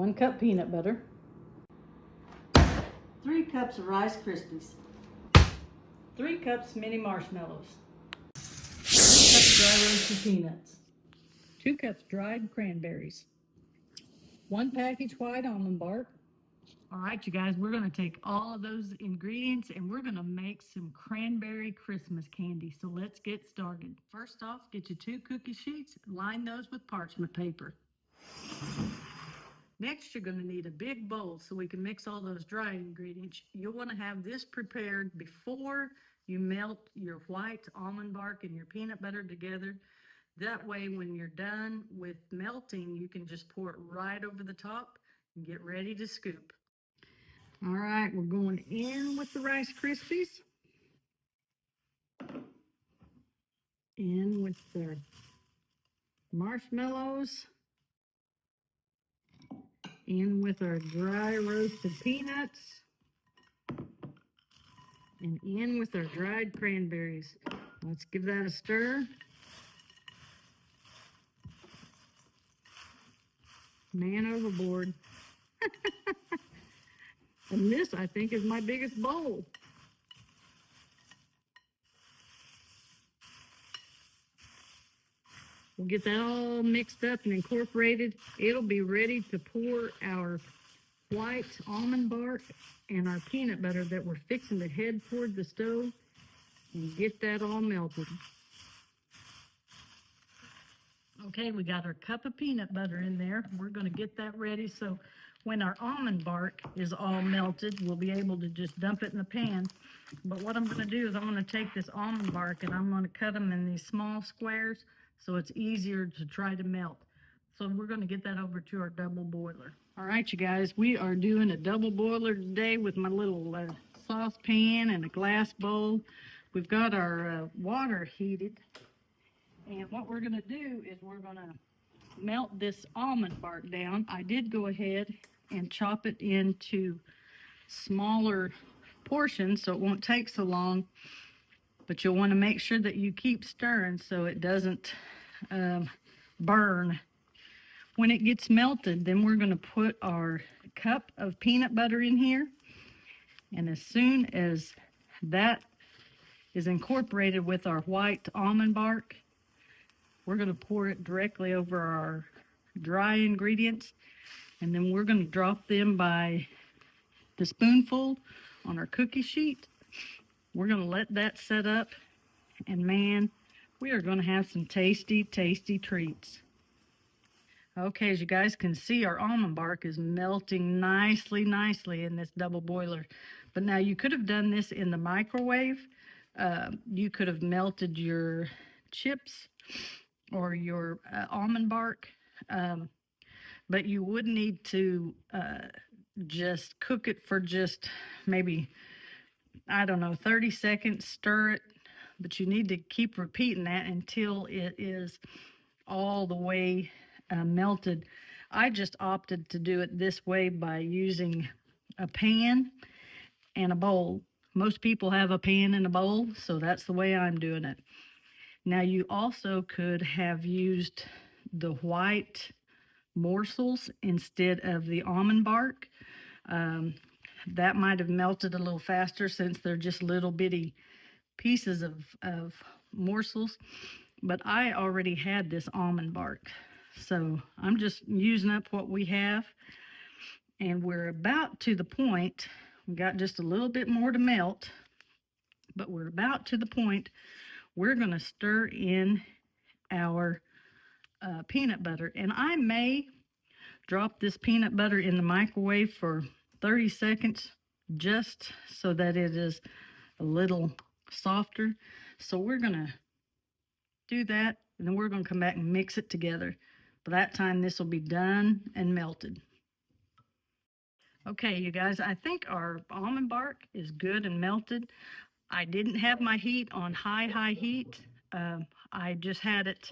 1 cup peanut butter, 3 cups of Rice Krispies, 3 cups mini marshmallows, 3 cups dry roasted peanuts, 2 cups dried cranberries, 1 package white almond bark. All right, you guys, we're going to take all of those ingredients and we're going to make some cranberry Christmas candy. So let's get started. First off, get your 2 cookie sheets, line those with parchment paper. Next, you're going to need a big bowl so we can mix all those dry ingredients. You'll want to have this prepared before you melt your white almond bark and your peanut butter together. That way, when you're done with melting, you can just pour it right over the top and get ready to scoop. All right, we're going in with the Rice Krispies. In with the marshmallows. In with our dry roasted peanuts. And in with our dried cranberries. Let's give that a stir. Man overboard. And this, I think, is my biggest bowl. We'll get that all mixed up and incorporated. It'll be ready to pour our white almond bark and our peanut butter that we're fixing to head toward the stove and get that all melted. Okay, we got our cup of peanut butter in there. We're going to get that ready so when our almond bark is all melted, we'll be able to just dump it in the pan. But what I'm going to do is I'm going to take this almond bark and I'm going to cut them in these small squares so it's easier to try to melt. So we're going to get that over to our double boiler. All right, you guys, we are doing a double boiler today with my little saucepan and a glass bowl. We've got our water heated. And what we're going to do is we're going to melt this almond bark down. I did go ahead and chop it into smaller portions so it won't take so long. But you'll want to make sure that you keep stirring so it doesn't burn. When it gets melted, then we're going to put our cup of peanut butter in here. And as soon as that is incorporated with our white almond bark, we're going to pour it directly over our dry ingredients. And then we're going to drop them by the spoonful on our cookie sheet. We're going to let that set up. And man, we are going to have some tasty, tasty treats. Okay, as you guys can see, our almond bark is melting nicely in this double boiler. But now you could have done this in the microwave. You could have melted your chips or your almond bark. But you would need to just cook it for just maybe, I don't know, 30 seconds, stir it. But you need to keep repeating that until it is all the way melted. I just opted to do it this way by using a pan and a bowl. Most people have a pan and a bowl, so that's the way I'm doing it. Now you also could have used the white morsels instead of the almond bark. That might have melted a little faster since they're just little bitty pieces of morsels. But I already had this almond bark. So I'm just using up what we have. And we're about to the point. We got just a little bit more to melt. But we're about to the point. We're going to stir in our peanut butter. And I may drop this peanut butter in the microwave for 30 seconds. Just so that it is a little softer. So we're going to do that. And then we're going to come back and mix it together. By that time, this will be done and melted. Okay, you guys, I think our almond bark is good and melted. I didn't have my heat on high heat. I just had it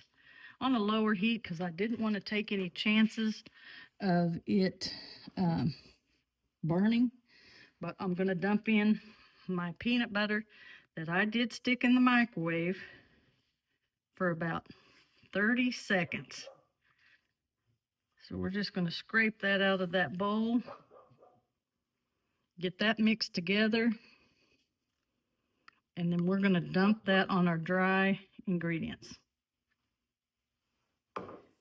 on a lower heat because I didn't want to take any chances of it burning. But I'm going to dump in my peanut butter that I did stick in the microwave for about 30 seconds. So we're just going to scrape that out of that bowl. Get that mixed together. And then we're going to dump that on our dry ingredients.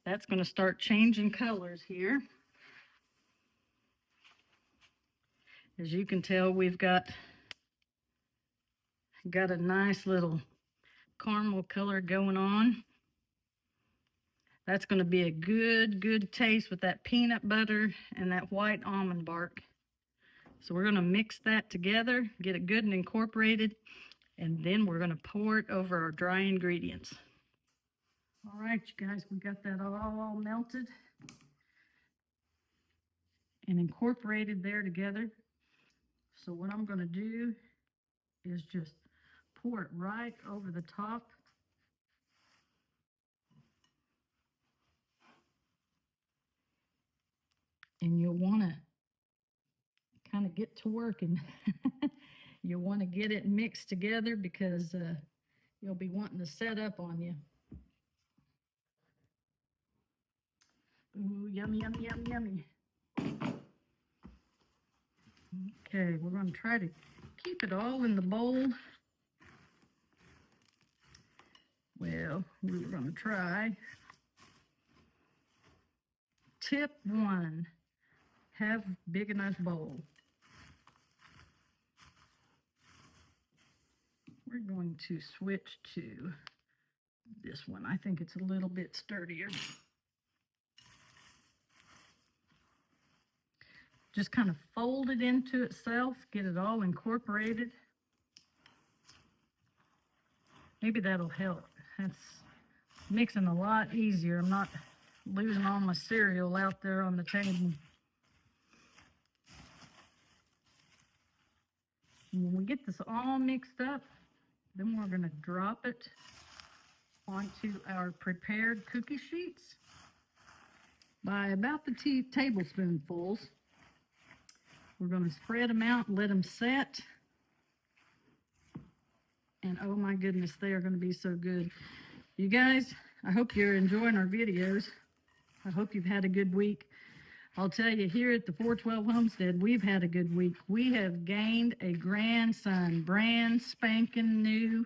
That's going to start changing colors here. As you can tell, we've got a nice little caramel color going on. That's going to be a good taste with that peanut butter and that white almond bark. So we're going to mix that together, get it good and incorporated, and then we're going to pour it over our dry ingredients. All right, you guys, we got that all melted and incorporated there together. So what I'm going to do is just pour it right over the top. And you'll want to kind of get to work and you'll want to get it mixed together because you'll be wanting to set up on you. Ooh, yummy, yummy, yummy, yummy. Okay, we're going to try to keep it all in the bowl. Well, we were going to try. Tip 1, have big enough bowl. We're going to switch to this one. I think it's a little bit sturdier. Just kind of fold it into itself, get it all incorporated. Maybe that'll help. That's mixing a lot easier. I'm not losing all my cereal out there on the table. When we get this all mixed up, then we're going to drop it onto our prepared cookie sheets by about the tablespoonfuls. We're going to spread them out and let them set. And oh my goodness, they are going to be so good. You guys, I hope you're enjoying our videos. I hope you've had a good week. I'll tell you, here at the 412 Homestead, we've had a good week. We have gained a grandson, brand spanking new,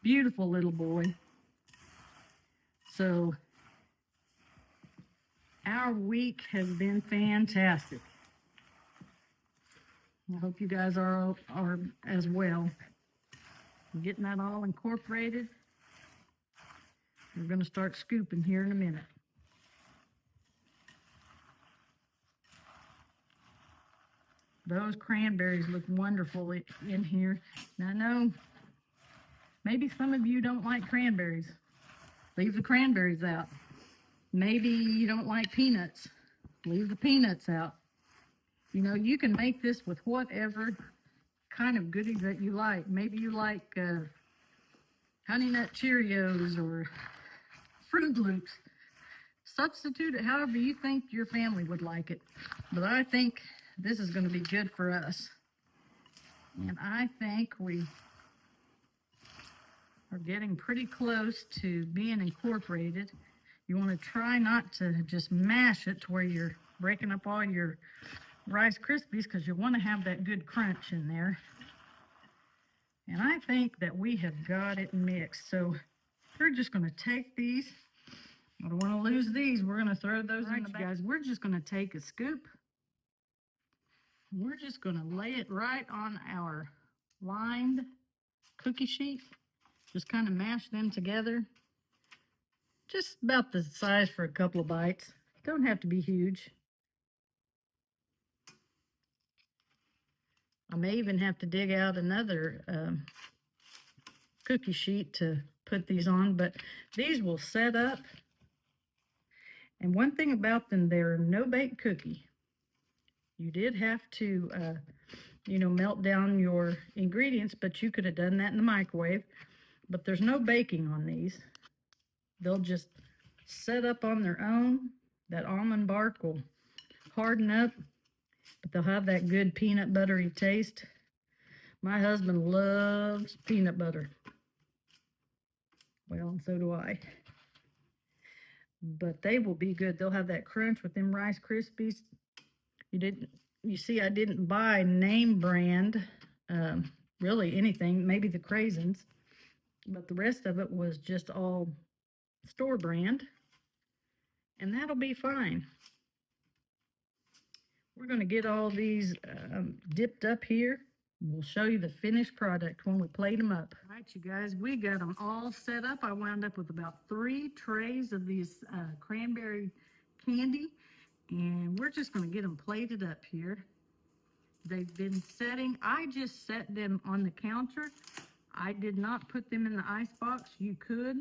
beautiful little boy. So our week has been fantastic. I hope you guys are as well. We're getting that all incorporated. We're going to start scooping here in a minute. Those cranberries look wonderful in here. Now, I know maybe some of you don't like cranberries. Leave the cranberries out. Maybe you don't like peanuts. Leave the peanuts out. You know, you can make this with whatever kind of goodies that you like. Maybe you like Honey Nut Cheerios or Fruit Loops. Substitute it however you think your family would like it. But I think this is going to be good for us. And I think we are getting pretty close to being incorporated. You want to try not to just mash it to where you're breaking up all your Rice Krispies, because you want to have that good crunch in there. And I think that we have got it mixed. So we're just going to take these. I don't want to lose these. We're going to throw those in the back. Guys, we're just going to take a scoop. We're just going to lay it right on our lined cookie sheet. Just kind of mash them together. Just about the size for a couple of bites. Don't have to be huge. I may even have to dig out another cookie sheet to put these on, but these will set up. And one thing about them, they're no-bake cookie. You did have to, melt down your ingredients, but you could have done that in the microwave. But there's no baking on these. They'll just set up on their own. That almond bark will harden up, but they'll have that good peanut buttery taste. My husband loves peanut butter. Well, and so do I. but they will be good. They'll have that crunch with them Rice Krispies. You see, I didn't buy name brand, really anything, maybe the craisins, but the rest of it was just all store brand, and that'll be fine. We're going to get all these dipped up here. We'll show you the finished product when we plate them up. All right, you guys, we got them all set up. I wound up with about 3 trays of these cranberry candy, and we're just going to get them plated up here. They've been setting. I just set them on the counter. I did not put them in the ice box. You could,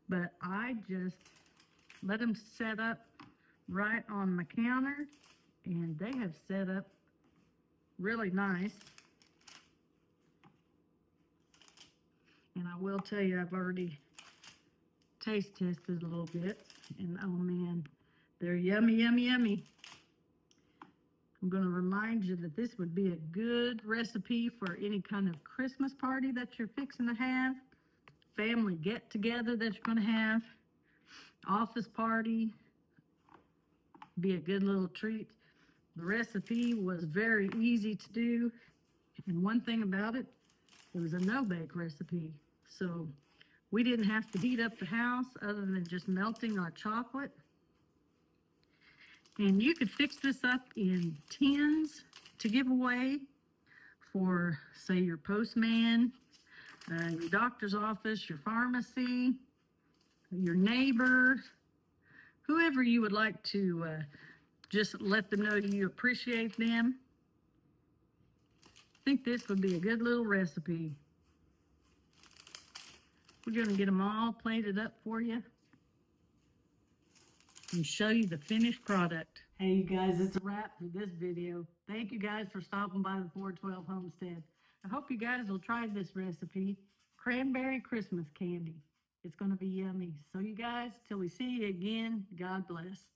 but I just let them set up right on my counter, and they have set up really nice. And I will tell you, I've already taste tested a little bit, and oh man, they're yummy, yummy, yummy. I'm going to remind you that this would be a good recipe for any kind of Christmas party that you're fixing to have, family get-together that you're going to have, office party. Be a good little treat. The recipe was very easy to do, and one thing about it, it was a no-bake recipe. So we didn't have to heat up the house other than just melting our chocolate. And you could fix this up in tins to give away for, say, your postman, your doctor's office, your pharmacy, your neighbor, whoever you would like to just let them know you appreciate them. I think this would be a good little recipe. We're going to get them all plated up for you and show you the finished product. Hey, you guys, it's a wrap for this video. Thank you guys for stopping by the 412 Homestead. I hope you guys will try this recipe, cranberry Christmas candy. It's going to be yummy. So you guys, till we see you again, God bless.